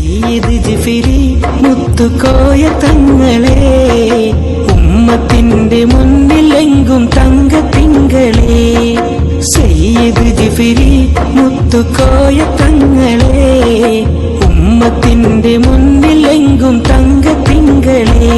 സയ്യിദ് ജിഫിരി മുത്തുക്കോയ തങ്ങളെ, ഉമ്മത്തിന്റെ മുന്നിലെങ്കും തങ്കത്തിങ്കളെ. സയ്യിദ് ജിഫിരി മുത്തുക്കോയ തങ്ങളെ, ഉമ്മത്തിന്റെ മുന്നിലെങ്കും തങ്കത്തിങ്കളെ.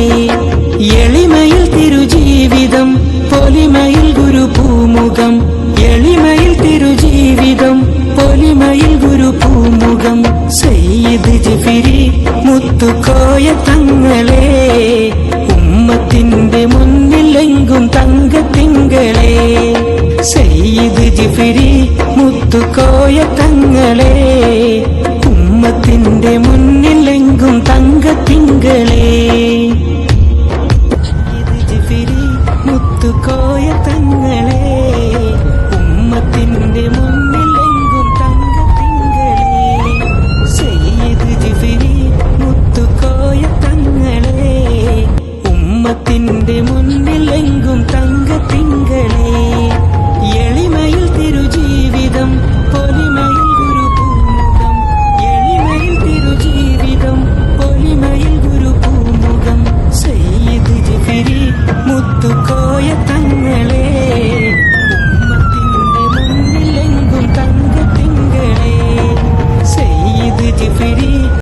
എളിമയിൽ തിരുജീവിതം, പൊലിമയിൽ ഗുരുപൂമുഖം. എളിമയിൽ തിരുജീവിതം, പൊലിമയിൽ ഗുരുപൂമുഖം. സയ്യിദ് ജിഫിരി മുത്തുക്കോയ തങ്ങളെ, ഉമ്മത്തിന്റെ മുന്നിലെങ്കും തങ്കത്തിങ്കളെ. സയ്യിദ് ജിഫിരി മുത്തുക്കോയ തങ്ങളെ, ഉമ്മത്തിന്റെ മുന്നിൽ